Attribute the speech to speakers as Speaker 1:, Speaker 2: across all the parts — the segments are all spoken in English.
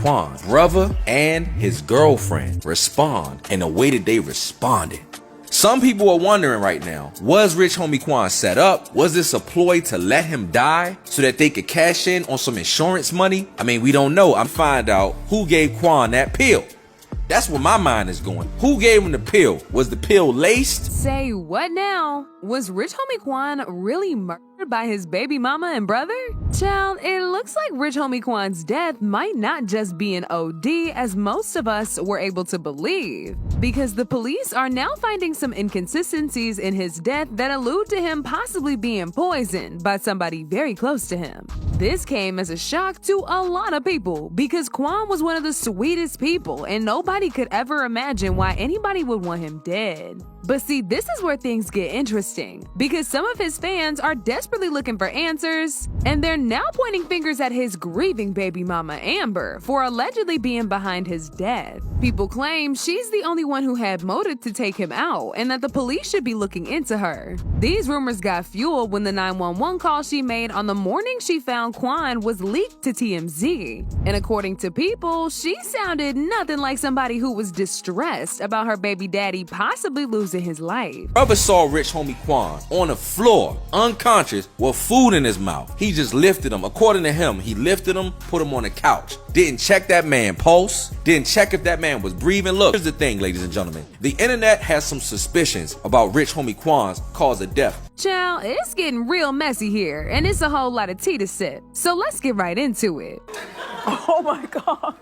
Speaker 1: Quan's brother and his girlfriend respond in the way that they responded. Some people are wondering right now, was Rich Homie Quan set up? Was this a ploy to let him die so that they could cash in on some insurance money? I mean, we don't know. I'm find out who gave Quan that pill. That's where my mind is going. Who gave him the pill? Was the pill laced?
Speaker 2: Say what now? Was Rich Homie Quan really murdered by his baby mama and brother? Child, it looks like Rich Homie Quan's death might not just be an OD as most of us were able to believe, because the police are now finding some inconsistencies in his death that allude to him possibly being poisoned by somebody very close to him. This came as a shock to a lot of people because Quan was one of the sweetest people and nobody could ever imagine why anybody would want him dead. But see, this is where things get interesting, because some of his fans are desperately looking for answers, and they're now pointing fingers at his grieving baby mama Amber for allegedly being behind his death. People claim she's the only one who had motive to take him out, and that the police should be looking into her. These rumors got fueled when the 911 call she made on the morning she found Quan was leaked to TMZ. And according to people, she sounded nothing like somebody who was distressed about her baby daddy possibly losing his life.
Speaker 1: Brother saw Rich Homie Quan on the floor, unconscious, with food in his mouth. He just lifted him. According to him, he lifted him, put him on the couch. Didn't check that man's pulse. Didn't check if that man was breathing. Look, here's the thing, ladies and gentlemen. The internet has some suspicions about Rich Homie Quan's cause of death.
Speaker 2: Child, it's getting real messy here, and it's a whole lot of tea to sip. So let's get right into it.
Speaker 3: Oh my God.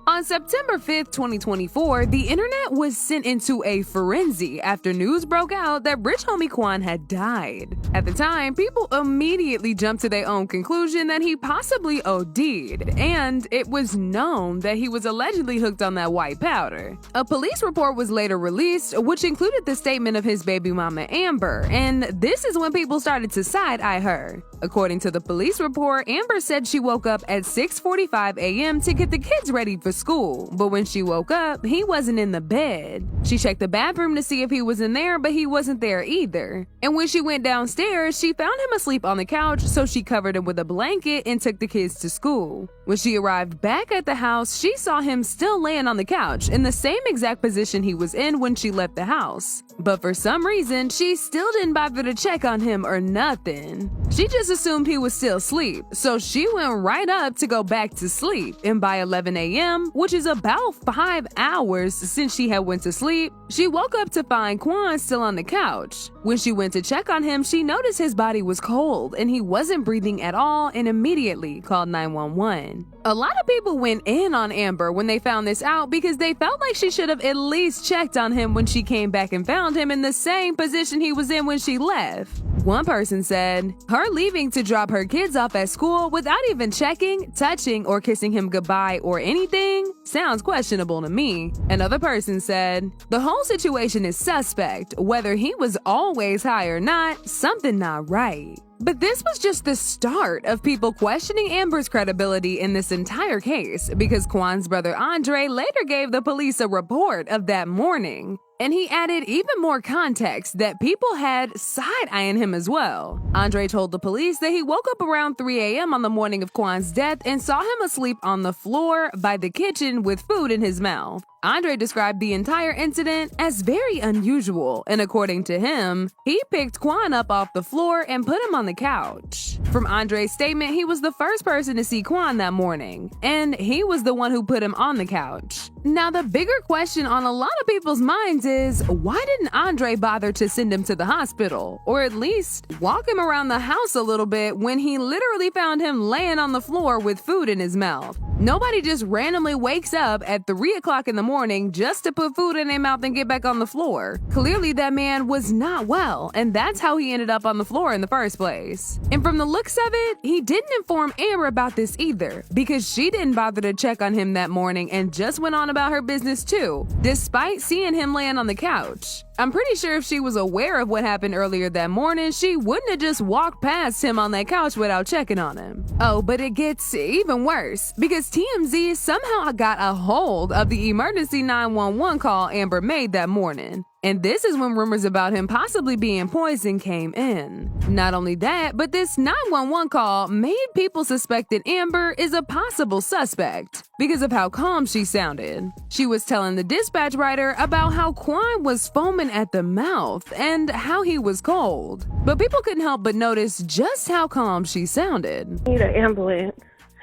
Speaker 2: On September 5th, 2024, the internet was sent into a frenzy after news broke out that Rich Homie Quan had died. At the time, people immediately jumped to their own conclusion that he possibly OD'd, and it was known that he was allegedly hooked on that white powder. A police report was later released, which included the statement of his baby mama Amber, and this is when people started to side-eye her. According to the police report, Amber said she woke up at 6:45 a.m. to get the kids ready for school, but when she woke up, he wasn't in the bed. She checked the bathroom to see if he was in there, but he wasn't there either. And when she went downstairs, she found him asleep on the couch, so she covered him with a blanket and took the kids to school. When she arrived back at the house, she saw him still laying on the couch in the same exact position he was in when she left the house. But for some reason, she still didn't bother to check on him or nothing. She just assumed he was still asleep, so she went right up to go back to sleep. And by 11 a.m., which is about 5 hours since she had went to sleep, she woke up to find Quan still on the couch. When she went to check on him, she noticed his body was cold and he wasn't breathing at all and immediately called 911. A lot of people went in on Amber when they found this out because they felt like she should have at least checked on him when she came back and found him in the same position he was in when she left. One person said, her leaving to drop her kids off at school without even checking, touching, or kissing him goodbye or anything sounds questionable to me. Another person said, the whole situation is suspect. Whether he was always high or not, something not right. But this was just the start of people questioning Amber's credibility in this entire case, because Quan's brother Andre later gave the police a report of that morning. And he added even more context that people had side-eyeing him as well. Andre told the police that he woke up around 3 a.m. on the morning of Quan's death and saw him asleep on the floor by the kitchen with food in his mouth. Andre described the entire incident as very unusual, and according to him, he picked Quan up off the floor and put him on the couch. From Andre's statement, he was the first person to see Quan that morning, and he was the one who put him on the couch. Now, the bigger question on a lot of people's minds is, why didn't Andre bother to send him to the hospital, or at least walk him around the house a little bit when he literally found him laying on the floor with food in his mouth? Nobody just randomly wakes up at 3 o'clock in the morning just to put food in their mouth and get back on the floor. Clearly, that man was not well, and that's how he ended up on the floor in the first place. And from the looks of it, he didn't inform Amber about this either, because she didn't bother to check on him that morning and just went on about her business too, despite seeing him laying on the couch. I'm pretty sure if she was aware of what happened earlier that morning, she wouldn't have just walked past him on that couch without checking on him. Oh, but it gets even worse, because because TMZ somehow got a hold of the emergency 911 call Amber made that morning. And this is when rumors about him possibly being poisoned came in. Not only that, but this 911 call made people suspect that Amber is a possible suspect because of how calm she sounded. She was telling the dispatch writer about how Quan was foaming at the mouth and how he was cold. But people couldn't help but notice just how calm she sounded.
Speaker 3: Need an ambulance.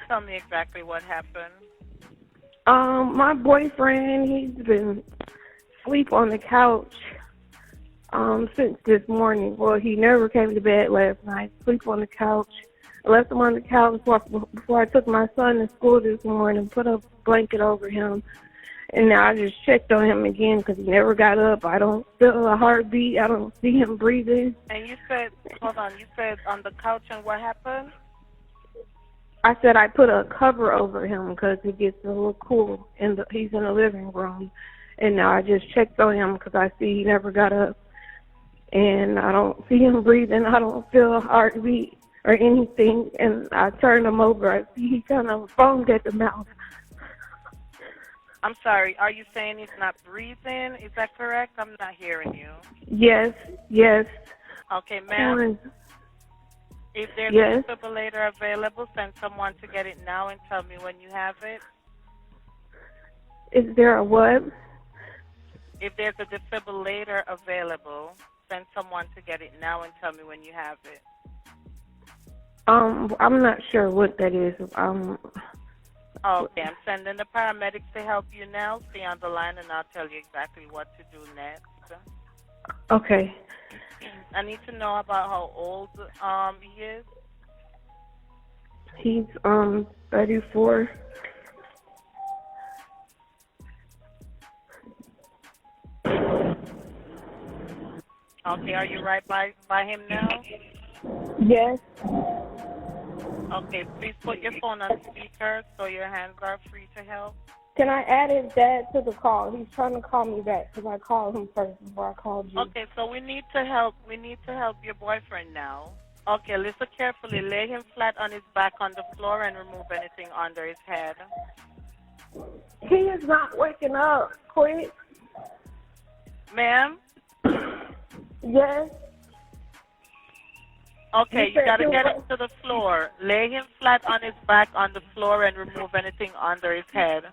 Speaker 4: Tell me exactly what happened.
Speaker 3: My boyfriend, he's been asleep on the couch since this morning. Well, he never came to bed last night. Sleep on the couch. I left him on the couch before I took my son to school this morning, put a blanket over him. And now I just checked on him again because he never got up. I don't feel a heartbeat. I don't see him breathing.
Speaker 4: And you said, hold on, you said on the couch, and what happened?
Speaker 3: I said I put a cover over him because it gets a little cool. He's in the living room. And now I just checked on him because I see he never got up. And I don't see him breathing. I don't feel a heartbeat or anything. And I turned him over. I see he kind of foamed at the mouth.
Speaker 4: I'm sorry, are you saying he's not breathing? Is that correct? I'm not hearing you.
Speaker 3: Yes.
Speaker 4: Okay, ma'am. If there's
Speaker 3: Yes.
Speaker 4: a defibrillator available, send someone to get it now and tell me when you have it.
Speaker 3: Is there a what?
Speaker 4: If there's a defibrillator available, send someone to get it now and tell me when you have it.
Speaker 3: I'm not sure what that is.
Speaker 4: Okay, I'm sending the paramedics to help you now. Stay on the line and I'll tell you exactly what to do next.
Speaker 3: Okay.
Speaker 4: I need to know about how old he is.
Speaker 3: He's 34.
Speaker 4: Okay, are you right by him now?
Speaker 3: Yes.
Speaker 4: Okay, please put your phone on speaker so your hands are free to help.
Speaker 3: Can I add his dad to the call? He's trying to call me back because I called him first before I called you.
Speaker 4: Okay, so we need to help your boyfriend now. Okay, listen carefully. Lay him flat on his back on the floor and remove anything under his head.
Speaker 3: He is not waking up. Quick.
Speaker 4: Ma'am?
Speaker 3: Yes.
Speaker 4: Okay, you gotta get him to the floor. Lay him flat on his back on the floor and remove anything under his head.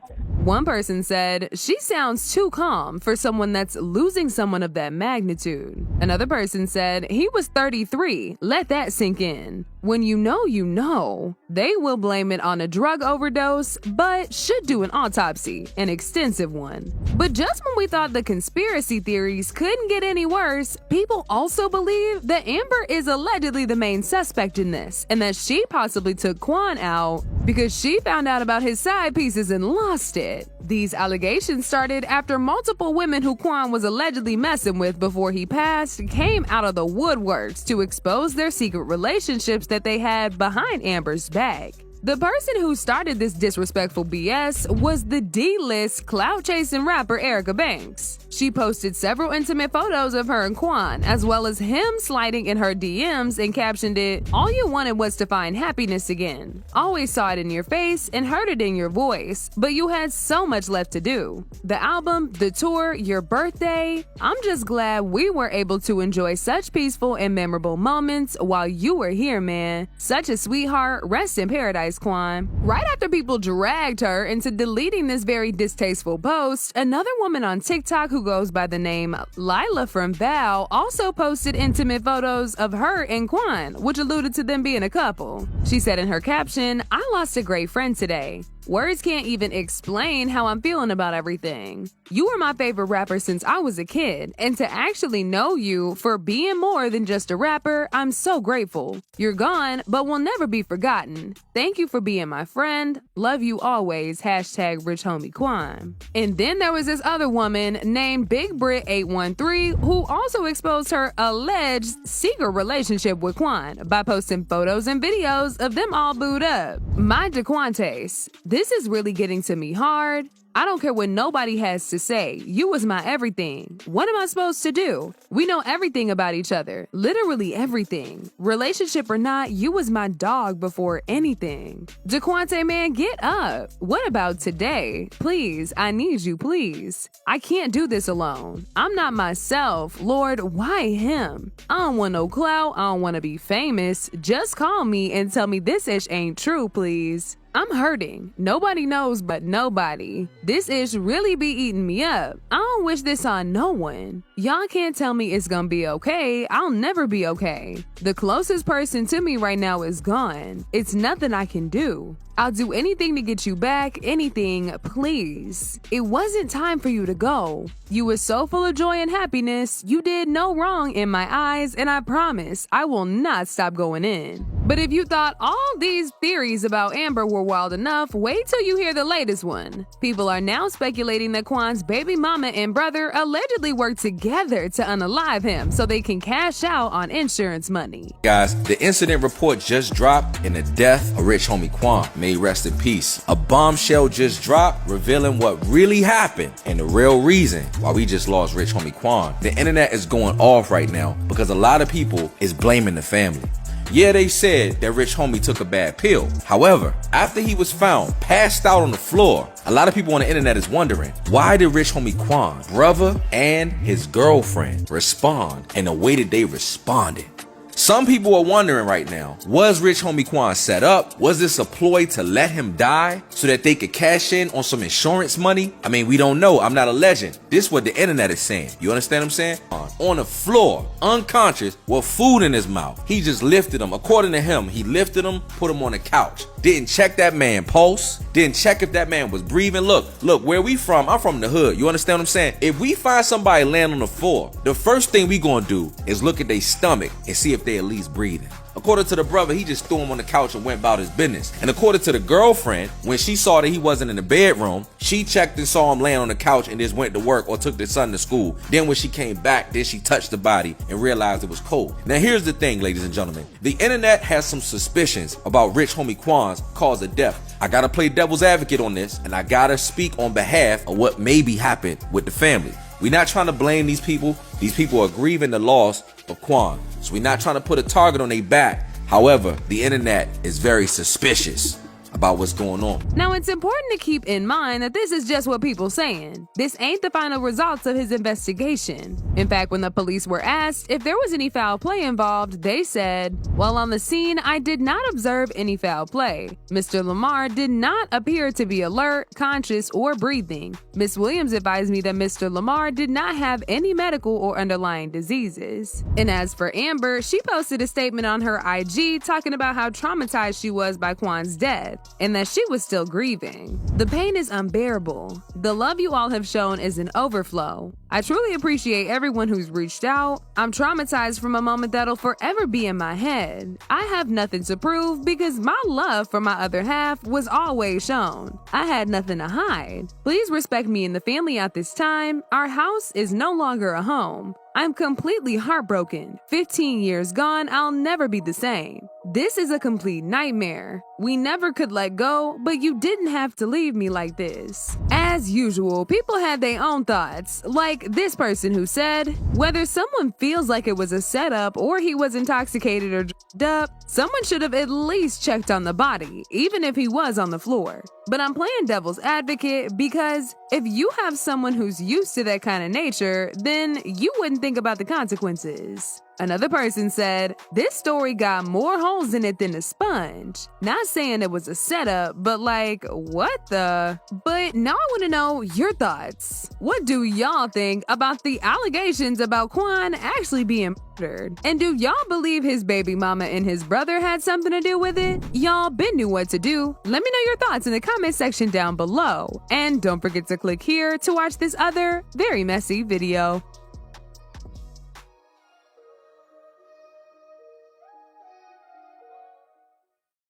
Speaker 2: One person said, she sounds too calm for someone that's losing someone of that magnitude. Another person said, he was 33. Let that sink in. When you know, you know. They will blame it on a drug overdose, but should do an autopsy, an extensive one. But just when we thought the conspiracy theories couldn't get any worse, people also believe that Amber is allegedly the main suspect in this, and that she possibly took Quan out because she found out about his side pieces and lost it. These allegations started after multiple women who Quan was allegedly messing with before he passed came out of the woodworks to expose their secret relationships that they had behind Amber's back. The person who started this disrespectful BS was the D-list clout-chasing rapper Erica Banks. She posted several intimate photos of her and Quan, as well as him sliding in her DMs and captioned it, "All you wanted was to find happiness again. Always saw it in your face and heard it in your voice, but you had so much left to do. The album, the tour, your birthday. I'm just glad we were able to enjoy such peaceful and memorable moments while you were here, man. Such a sweetheart. Rest in paradise, Quan." Right after people dragged her into deleting this very distasteful post, another woman on TikTok who goes by the name Lila from Val also posted intimate photos of her and Quan, which alluded to them being a couple. She said in her caption, "I lost a great friend today. Words can't even explain how I'm feeling about everything. You were my favorite rapper since I was a kid, and to actually know you for being more than just a rapper, I'm so grateful. You're gone, but will never be forgotten. Thank you for being my friend. Love you always. Hashtag Rich Homie Quan." And then there was this other woman named Big Brit 813 who also exposed her alleged secret relationship with Quan by posting photos and videos of them all booed up. My DeQuantes. This is really getting to me hard. I don't care what nobody has to say. You was my everything. What am I supposed to do? We know everything about each other. Literally everything. Relationship or not, you was my dog before anything. DeQuante, man, get up. What about today? Please, I need you, please. I can't do this alone. I'm not myself. Lord, why him? I don't want no clout. I don't want to be famous. Just call me and tell me this ish ain't true, please. I'm hurting. Nobody knows but nobody. This ish really be eating me up. I don't wish this on no one. Y'all can't tell me it's gonna be okay. I'll never be okay. The closest person to me right now is gone. It's nothing I can do. I'll do anything to get you back, anything, please. It wasn't time for you to go. You were so full of joy and happiness. You did no wrong in my eyes, and I promise I will not stop going in. But if you thought all these theories about Amber were wild enough, wait till you hear the latest one. People are now speculating that Quan's baby mama and brother allegedly worked together to unalive him so they can cash out on insurance money.
Speaker 1: Guys, the incident report just dropped in the death of rich homie Quan. May he rest in peace. A bombshell just dropped revealing what really happened and the real reason why we just lost rich homie Quan. The internet is going off right now because a lot of people is blaming the family. Yeah, they said that rich homie took a bad pill. However, after he was found passed out on the floor, a lot of people on the internet is wondering, why did rich homie Quan, brother, and his girlfriend respond in the way that they responded? Some people are wondering right now, was rich homie Quan set up? Was this a ploy to let him die so that they could cash in on some insurance money? I mean, we don't know. I'm not a legend. This is what the internet is saying. You understand what I'm saying? On the floor, unconscious, with food in his mouth. He just lifted him. According to him, he lifted him, put him on the couch. Didn't check that man pulse. Didn't check if that man was breathing. Look, where we from? I'm from the hood. You understand what I'm saying? If we find somebody laying on the floor, the first thing we gonna do is look at their stomach and see if they at least breathing. According to the brother, he just threw him on the couch and went about his business. And according to the girlfriend, when she saw that he wasn't in the bedroom, she checked and saw him laying on the couch and just went to work or took their son to school. Then when she came back, then she touched the body and realized it was cold. Now here's the thing, ladies and gentlemen. The internet has some suspicions about rich homie Quan's cause of death. I gotta play devil's advocate on this, and I gotta speak on behalf of what maybe happened with the family. We're not trying to blame these people. These people are grieving the loss of Quan. So we're not trying to put a target on their back. However, the internet is very suspicious about what's going on.
Speaker 2: Now, it's important to keep in mind that this is just what people saying. This ain't the final results of his investigation. In fact, when the police were asked if there was any foul play involved, they said, "While on the scene, I did not observe any foul play. Mr. Lamar did not appear to be alert, conscious, or breathing. Miss Williams advised me that Mr. Lamar did not have any medical or underlying diseases." And as for Amber, she posted a statement on her IG talking about how traumatized she was by Quan's death, and that she was still grieving. "The pain is unbearable. The love you all have shown is an overflow. I truly appreciate everyone who's reached out. I'm traumatized from a moment that'll forever be in my head. I have nothing to prove because my love for my other half was always shown. I had nothing to hide. Please respect me and the family at this time. Our house is no longer a home. I'm completely heartbroken. 15 years gone, I'll never be the same. This is a complete nightmare. We never could let go, but you didn't have to leave me like this." As usual, people had their own thoughts, like this person who said, "Whether someone feels like it was a setup or he was intoxicated or drugged up, someone should have at least checked on the body, even if he was on the floor." But I'm playing devil's advocate because if you have someone who's used to that kind of nature, then you wouldn't think about the consequences. Another person said, "This story got more holes in it than a sponge. Not saying it was a setup, but like, what the?" But now I want to know your thoughts. What do y'all think about the allegations about Quan actually being murdered? And do y'all believe his baby mama and his brother had something to do with it? Y'all been knew what to do. Let me know your thoughts in the comment section down below. And don't forget to click here to watch this other very messy video.